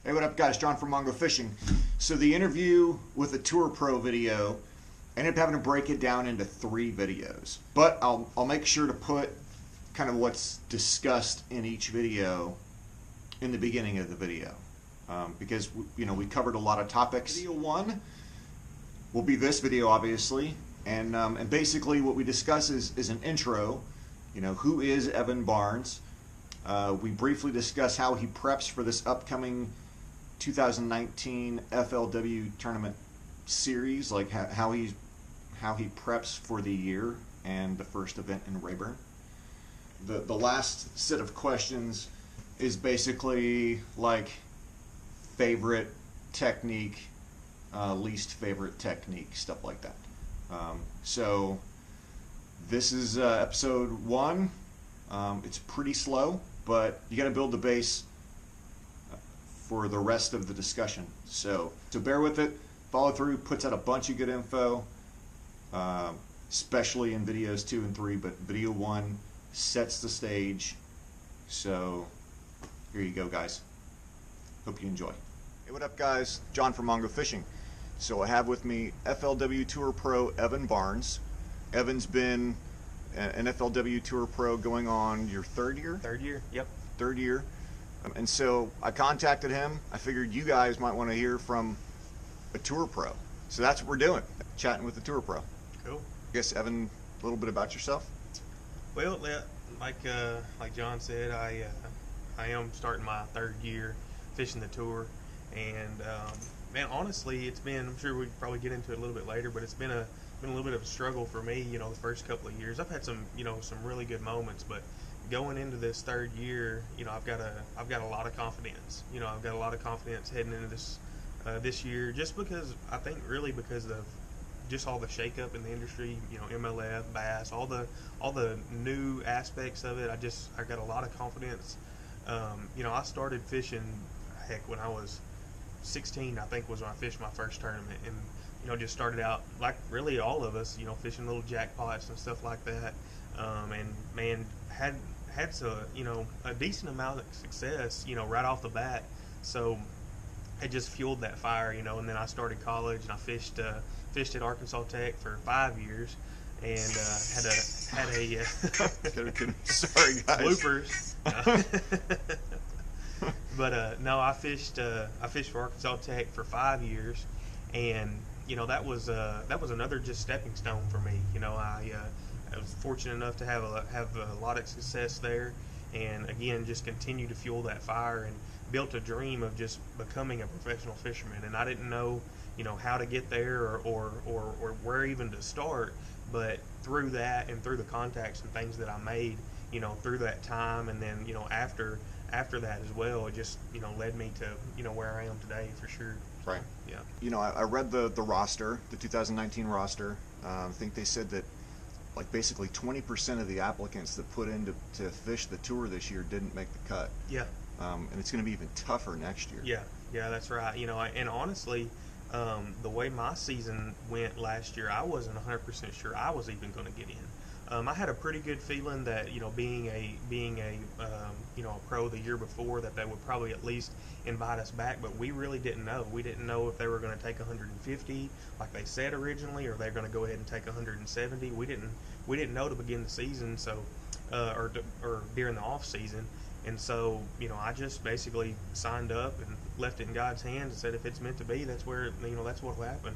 Hey, what up, guys? John from Mongo Fishing. So the interview with the Tour Pro video, I ended up having to break it down into 3 videos. But I'll make sure to put kind of what's discussed in each video in the beginning of the video. Because we covered a lot of topics. Video 1 will be this video, obviously. And basically what we discuss is an intro. Who is Evan Barnes? We briefly discuss how he preps for this upcoming 2019 FLW tournament series, like how he preps for the year and the first event in Rayburn. The last set of questions is basically like favorite technique, least favorite technique, stuff like that. So this is episode 1. It's pretty slow, but you got to build the base for the rest of the discussion. So bear with it, follow through, puts out a bunch of good info, especially in videos 2 and 3, but video 1 sets the stage. So here you go, guys. Hope you enjoy. Hey, what up, guys? John from Mongo Fishing. So I have with me FLW Tour Pro Evan Barnes. Evan's been an FLW Tour Pro going on your 3rd year? 3rd year, yep. 3rd year. And so I contacted him. I figured you guys might want to hear from a Tour Pro. So that's what we're doing, chatting with the Tour Pro. Cool. I guess, Evan, a little bit about yourself? Well, like John said, I am starting my 3rd year fishing the Tour. And, man, honestly, it's been, I'm sure we could probably get into it a little bit later, but it's been a little bit of a struggle for me, the first couple of years. I've had some really good moments, but going into this 3rd year, I've got a lot of confidence. I've got a lot of confidence heading into this year, just because I think really because of just all the shakeup in the industry, MLF, bass, all the new aspects of it. I got a lot of confidence. I started fishing, heck, when I was 16, I think was when I fished my first tournament, and just started out like really all of us, fishing little jackpots and stuff like that, and man, had a decent amount of success, right off the bat. So it just fueled that fire, and then I started college and I fished at Arkansas Tech for 5 years, and had a sorry guys, bloopers. But no, I fished for Arkansas Tech for 5 years, and that was another just stepping stone for me. I was fortunate enough to have a lot of success there, and again just continue to fuel that fire, and built a dream of just becoming a professional fisherman. And I didn't know how to get there or where even to start, but through that and through the contacts and things that I made through that time, and then after that as well, it just led me to where I am today for sure. Right. Yeah. I read the roster, the 2019 roster. I think they said that like basically 20% of the applicants that put in to fish the tour this year didn't make the cut. Yeah. And it's going to be even tougher next year. Yeah, that's right. And honestly, the way my season went last year, I wasn't 100% sure I was even going to get in. I had a pretty good feeling that being a pro the year before, that they would probably at least invite us back, but we really didn't know. We didn't know if they were going to take 150 like they said originally, or they're going to go ahead and take 170. We didn't know to begin the season, so or during the off season. And so I just basically signed up and left it in God's hands and said, if it's meant to be, that's where that's what will happen.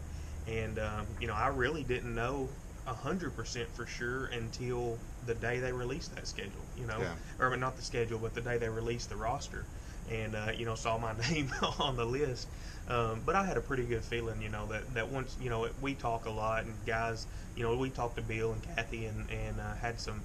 And I really didn't know 100% for sure until the day they released that schedule, or not the schedule, but the day they released the roster, and saw my name on the list. But I had a pretty good feeling, that once, we talk a lot, and guys, we talked to Bill and Kathy, and had some,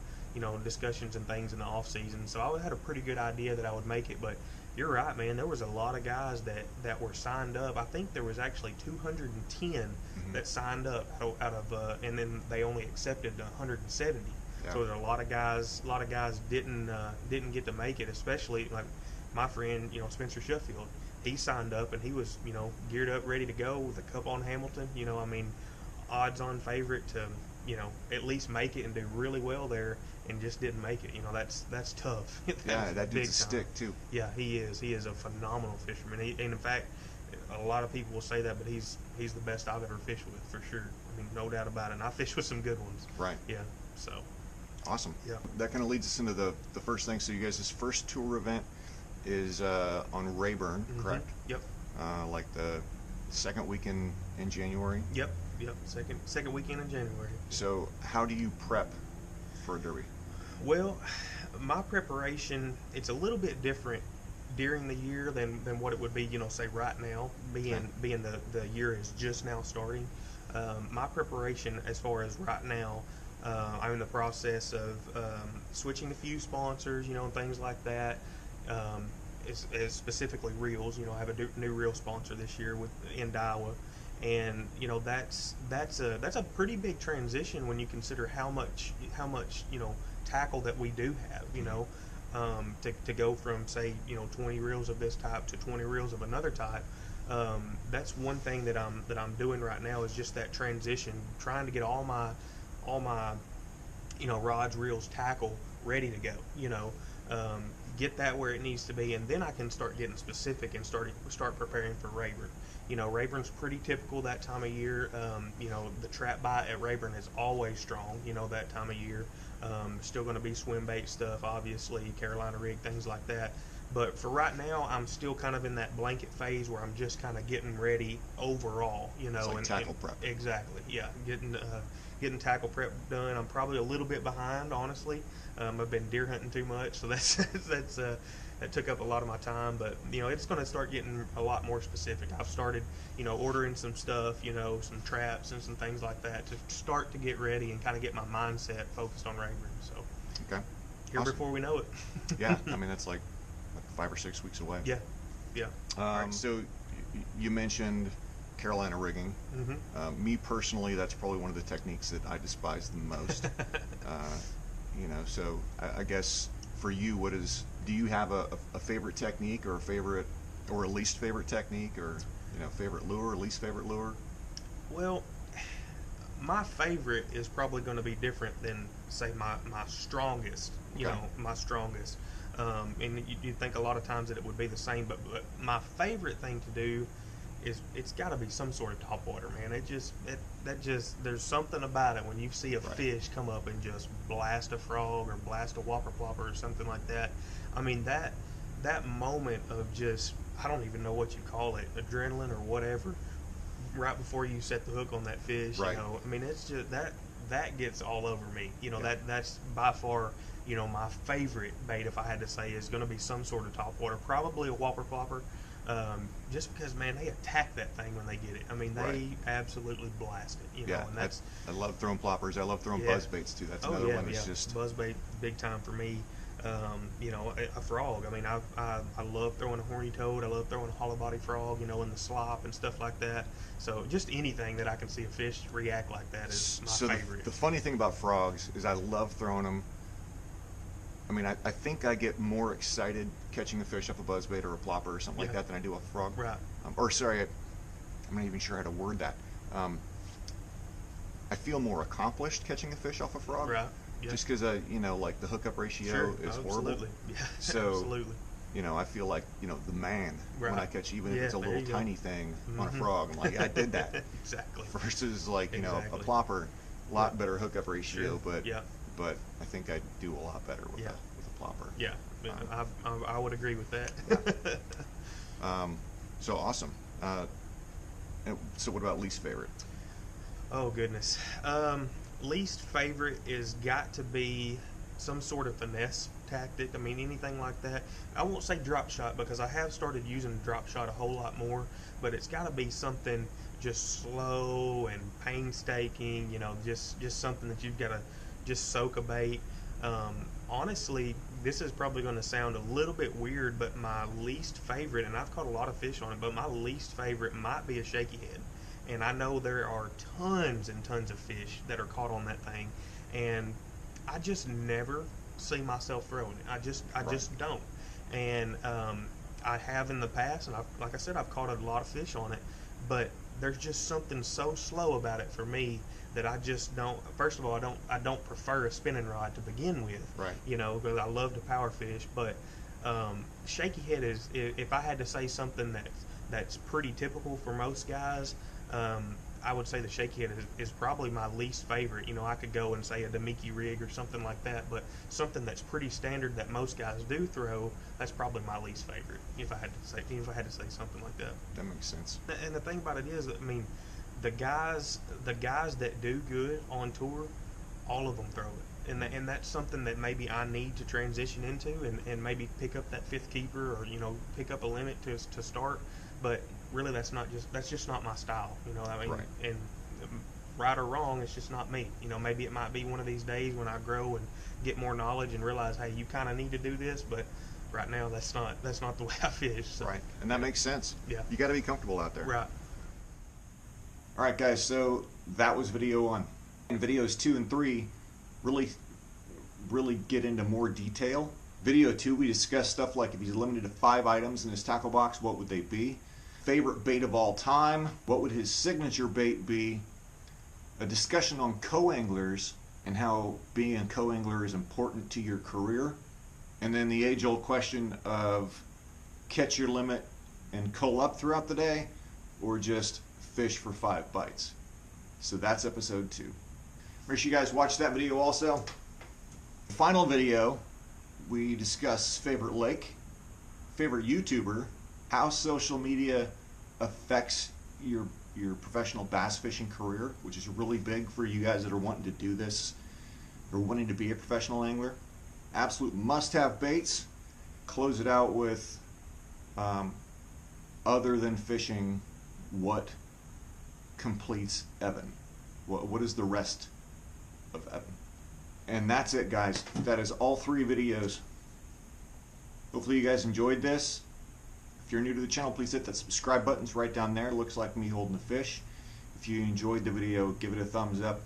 discussions and things in the off season. So I had a pretty good idea that I would make it. But you're right, man. There was a lot of guys that were signed up. I think there was actually 210 that signed up out of, and then they only accepted 170. Yeah. So there are a lot of guys didn't get to make it, especially like my friend, Spencer Sheffield. He signed up and he was, geared up, ready to go with a cup on Hamilton. Odds-on favorite at least make it and do really well there, and just didn't make it. That's tough. Yeah, that dude's a time. stick too. Yeah, he is. He is a phenomenal fisherman. And in fact, a lot of people will say that, but he's the best I've ever fished with for sure. I mean, no doubt about it. And I fish with some good ones. Right. Yeah. So. Awesome. Yeah. That kind of leads us into the first thing. So you guys' first tour event is on Rayburn, correct? Yep. Like the second weekend in January. Yep. Second weekend in January. So how do you prep for a derby? Well, my preparation, it's a little bit different during the year than what it would be, say right now, being the year is just now starting. My preparation as far as right now, I'm in the process of switching a few sponsors, and things like that. Is specifically reels. I have a new reel sponsor this year in Iowa, and that's a pretty big transition when you consider how much tackle that we do have. To go from say 20 reels of this type to 20 reels of another type. That's one thing that I'm doing right now is just that transition, trying to get all my rods, reels, tackle ready to go. Get that where it needs to be, and then I can start getting specific and start preparing for Rayburn. Rayburn's pretty typical that time of year. The trap bite at Rayburn is always strong. That time of year. Still going to be swim bait stuff, obviously, Carolina rig, things like that. But for right now, I'm still kind of in that blanket phase where I'm just kind of getting ready overall. It's like tackle prep. Exactly. Yeah, getting tackle prep done. I'm probably a little bit behind, honestly. I've been deer hunting too much, so that took up a lot of my time. But it's going to start getting a lot more specific. I've started ordering some stuff, some traps and some things like that to start to get ready and kind of get my mindset focused on Rayburn. So okay, here awesome. Before we know it. Yeah, I mean that's like 5 or 6 weeks away. Yeah. All right, so you mentioned Carolina rigging. Mm-hmm. Me personally, that's probably one of the techniques that I despise the most. So I guess for you, do you have a favorite technique or a least favorite technique, or favorite lure, least favorite lure? Well, my favorite is probably going to be different than say my strongest. My strongest. And you'd think a lot of times that it would be the same, but my favorite thing to do is it's got to be some sort of topwater, man. There's something about it when you see a fish come up and just blast a frog or blast a whopper plopper or something like that. I mean that moment of just, I don't even know what you call it, adrenaline or whatever, right before you set the hook on that fish. Right. I mean it's just that gets all over me. That's by far my favorite bait, if I had to say, is going to be some sort of topwater, probably a whopper plopper. Just because, man, they attack that thing when they get it. I mean, they absolutely blast it. And I love throwing ploppers. I love throwing buzz baits too. That's another one that's just buzz bait, big time for me. A frog. I mean, I love throwing a horny toad. I love throwing a hollow body frog. In the slop and stuff like that. So just anything that I can see a fish react like that is my favorite. The funny thing about frogs is I love throwing them. I mean, I think I get more excited catching a fish off a buzzbait or a plopper or something like that than I do off a frog. Right. I'm not even sure how to word that. I feel more accomplished catching a fish off a frog. Right. Yeah. Just because, like the hookup ratio is horrible. Absolutely. Yeah. So, absolutely. I feel like, the man when I catch, even if it's a little tiny thing on a frog. I'm like, yeah, I did that. Exactly. Versus like, a plopper, a lot better hookup ratio, but I think I do a lot better with a plopper. Yeah, I would agree with that. So awesome. So what about least favorite? Oh goodness. Least favorite is got to be some sort of finesse tactic. I mean, anything like that. I won't say drop shot because I have started using drop shot a whole lot more, but it's got to be something just slow and painstaking. Just something that you've got to just soak a bait. Honestly, this is probably going to sound a little bit weird, but my least favorite, and I've caught a lot of fish on it, but my least favorite might be a shaky head. And I know there are tons and tons of fish that are caught on that thing, and I just never see myself throwing it. I just don't. And I have in the past, and like I said, I've caught a lot of fish on it, but there's just something so slow about it for me that I just don't. First of all, I don't prefer a spinning rod to begin with. Right. You know, because I love to power fish, but shaky head is, if I had to say something that's pretty typical for most guys, I would say the shaky head is probably my least favorite. You know, I could go and say a Demiki rig or something like that, but something that's pretty standard that most guys do throw, that's probably my least favorite. If I had to say something like that. That makes sense. And the thing about it is, I mean, the guys that do good on tour, all of them throw it. And that's something that maybe I need to transition into, and maybe pick up that fifth keeper, or, you know, pick up a limit to start. But really, that's just not my style. You know, I mean, Right. And right or wrong, it's just not me. You know, maybe it might be one of these days when I grow and get more knowledge and realize, hey, you kind of need to do this, but right now that's not the way I fish. So. Right, and that makes sense. Yeah. You got to be comfortable out there. Right. All right, guys. So that was video 1. And videos 2 and 3 really get into more detail. Video 2, we discuss stuff like if he's limited to 5 items in his tackle box, what would they be? Favorite bait of all time, what would his signature bait be? A discussion on co-anglers and how being a co-angler is important to your career. And then the age-old question of catch your limit and cull up throughout the day, or just fish for 5 bites. So that's episode 2. Make sure you guys watch that video also. Final video, we discuss favorite lake, favorite YouTuber, how social media affects your professional bass fishing career, which is really big for you guys that are wanting to do this or wanting to be a professional angler. Absolute must-have baits. Close it out with other than fishing, what completes Evan? What is the rest of Evan? And that's it, guys. That is all 3 videos. Hopefully you guys enjoyed this. If you're new to the channel, please hit that subscribe button. It's right down there. It looks like me holding a fish. If you enjoyed the video, give it a thumbs up.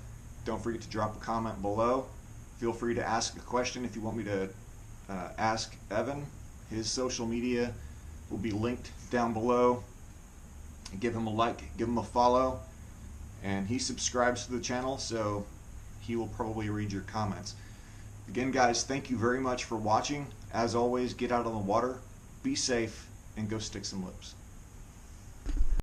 Don't forget to drop a comment below. Feel free to ask a question if you want me to ask Evan. His social media will be linked down below. Give him a like, give him a follow, and he subscribes to the channel, so he will probably read your comments. Again, guys, thank you very much for watching. As always, get out on the water, be safe, and go stick some lips.